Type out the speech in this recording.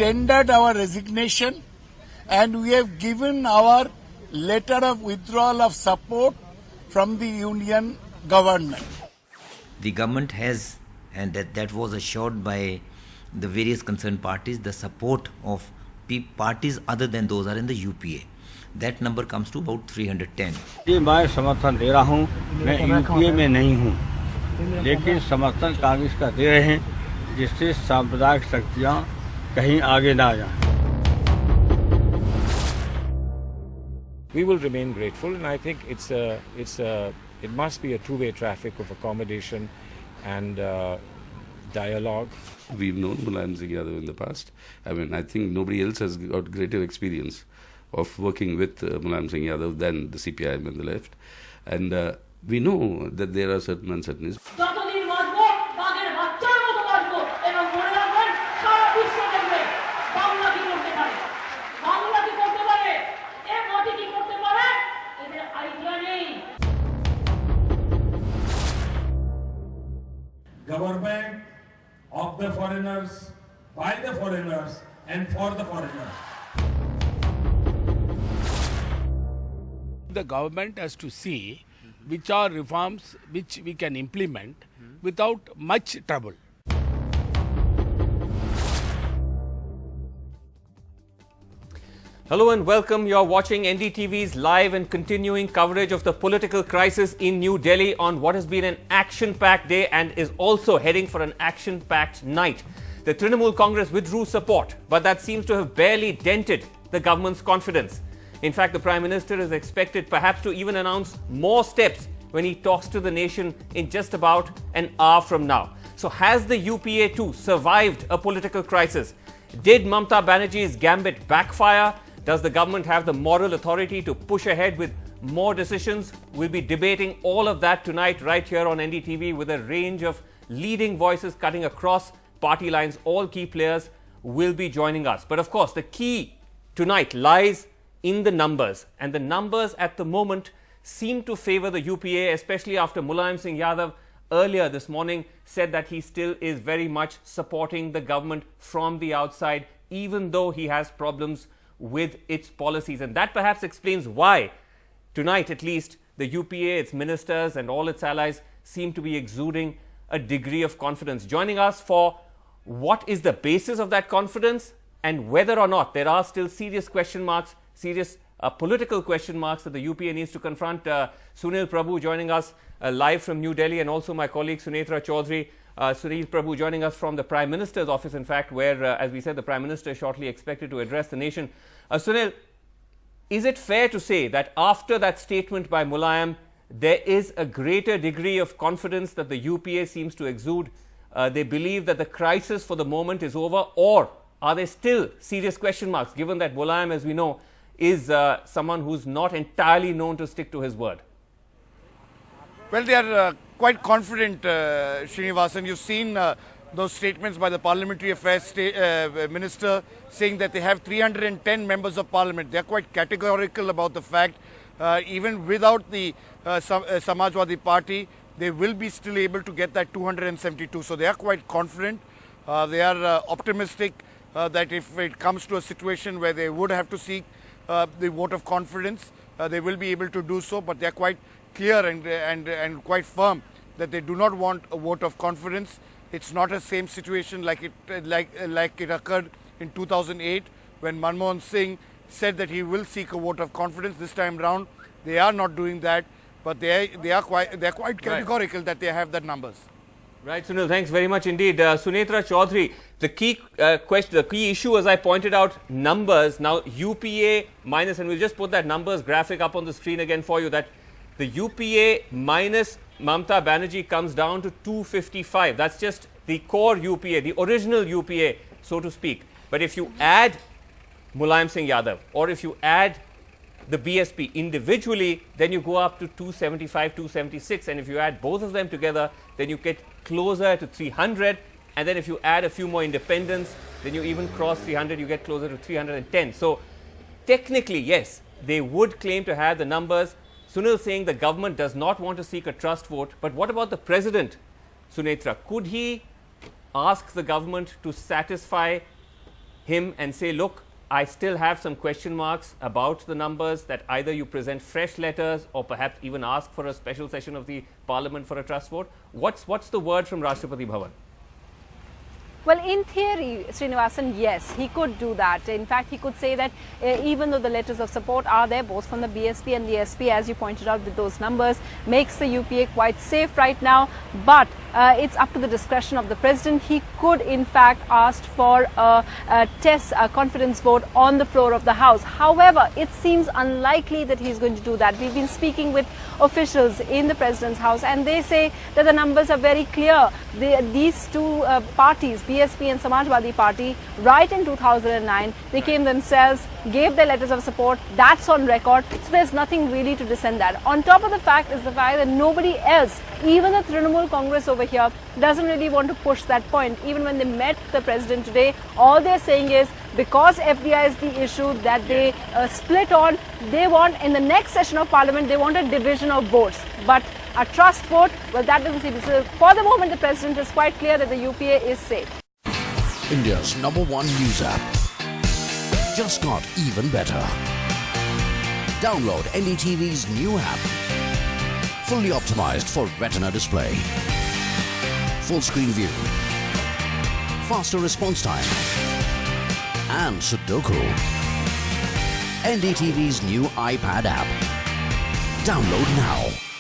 tendered our resignation and we have given our letter of withdrawal of support from the union government. The government has, and that was assured by the various concerned parties, the support of parties other than those are in the UPA. That number comes to about 310. ये मैं समर्थन दे रहा हूँ, मैं UPA में नहीं हूँ, लेकिन समर्थन कांग्रेस का दे रहे हैं, जिससे सांप्रदायिक शक्तियाँ कहीं आगे ना जाएं। We will remain grateful, and I think it must be a two-way traffic of accommodation and dialogue. We've known Mulayam Singh Yadav in the past. I mean, I think nobody else has got greater experience of working with Mulayam Singh Yadav than the CPIM and the left. And we know that there are certain uncertainties. Government of the foreigners, by the foreigners and for the foreigners. The government has to see which are reforms which we can implement without much trouble. Hello and welcome. You're watching NDTV's live and continuing coverage of the political crisis in New Delhi on what has been an action-packed day and is also heading for an action-packed night. The Trinamool Congress withdrew support, but that seems to have barely dented the government's confidence. In fact, the Prime Minister is expected perhaps to even announce more steps when he talks to the nation in just about an hour from now. So has the UPA-II survived a political crisis? Did Mamata Banerjee's gambit backfire? Does the government have the moral authority to push ahead with more decisions? We'll be debating all of that tonight right here on NDTV with a range of leading voices cutting across party lines. All key players will be joining us. But of course, the key tonight lies in the numbers. And the numbers at the moment seem to favor the UPA, especially after Mulayam Singh Yadav earlier this morning said that he still is very much supporting the government from the outside, even though he has problems with its policies. And that perhaps explains why tonight, at least, the UPA, its ministers and all its allies seem to be exuding a degree of confidence. Joining us for what is the basis of that confidence and whether or not there are still serious question marks, serious political question marks that the UPA needs to confront. Sunil Prabhu joining us live from New Delhi, and also my colleague Sunetra Chaudhary. Sunil Prabhu joining us from the Prime Minister's office, in fact, where, as we said, the Prime Minister is shortly expected to address the nation. Sunil, is it fair to say that after that statement by Mulayam, there is a greater degree of confidence that the UPA seems to exude? They believe that the crisis for the moment is over, or are there still serious question marks, given that Mulayam, as we know, is someone who's not entirely known to stick to his word? Well, they are quite confident, Srinivasan. You've seen those statements by the Parliamentary Affairs Minister saying that they have 310 members of Parliament. They are quite categorical about the fact, even without the Samajwadi Party, they will be still able to get that 272. So they are quite confident. They are optimistic that if it comes to a situation where they would have to seek the vote of confidence, they will be able to do so. But they are quite clear and quite firm that they do not want a vote of confidence. It's not a same situation like it occurred in 2008 when Manmohan Singh said that he will seek a vote of confidence. This time round, they are not doing that, but they are quite categorical that they have that numbers. Right, Sunil, thanks very much indeed. Sunetra Chaudhary, the key question, the key issue, as I pointed out, numbers. Now, UPA minus, and we'll just put that numbers graphic up on the screen again for you, that the UPA minus Mamata Banerjee comes down to 255. That's just the core UPA, the original UPA, so to speak. But if you add Mulayam Singh Yadav, or if you add the BSP individually, then you go up to 275, 276. And if you add both of them together, then you get closer to 300. And then if you add a few more independents, then you even cross 300, you get closer to 310. So technically, yes, they would claim to have the numbers. Sunil saying the government does not want to seek a trust vote. But what about the president, Sunetra? Could he ask the government to satisfy him and say, look, I still have some question marks about the numbers, that either you present fresh letters or perhaps even ask for a special session of the Parliament for a trust vote? What's the word from Rashtrapati Bhavan? Well, in theory, Srinivasan, yes, he could do that. In fact, he could say that even though the letters of support are there, both from the BSP and the SP, as you pointed out with those numbers, makes the UPA quite safe right now. But it's up to the discretion of the President. He could, in fact, ask for a confidence vote on the floor of the House. However, it seems unlikely that he's going to do that. We've been speaking with officials in the President's House, and they say that the numbers are very clear. These two parties, BSP and Samajwadi Party, right in 2009, they came themselves, gave their letters of support. That's on record. So there's nothing really to dissent that. On top of the fact is the fact that nobody else, even the Trinamool Congress over here, doesn't really want to push that point. Even when they met the President today, all they're saying is because FDI is the issue that they split on, they want, in the next session of Parliament, they want a division of votes. But a trust vote, well, that doesn't seem. So for the moment, the President is quite clear that the UPA is safe. India's #1 news app just got even better. Download NDTV's new app. Fully optimized for retina display. Full screen view. Faster response time. And Sudoku. NDTV's new iPad app. Download now.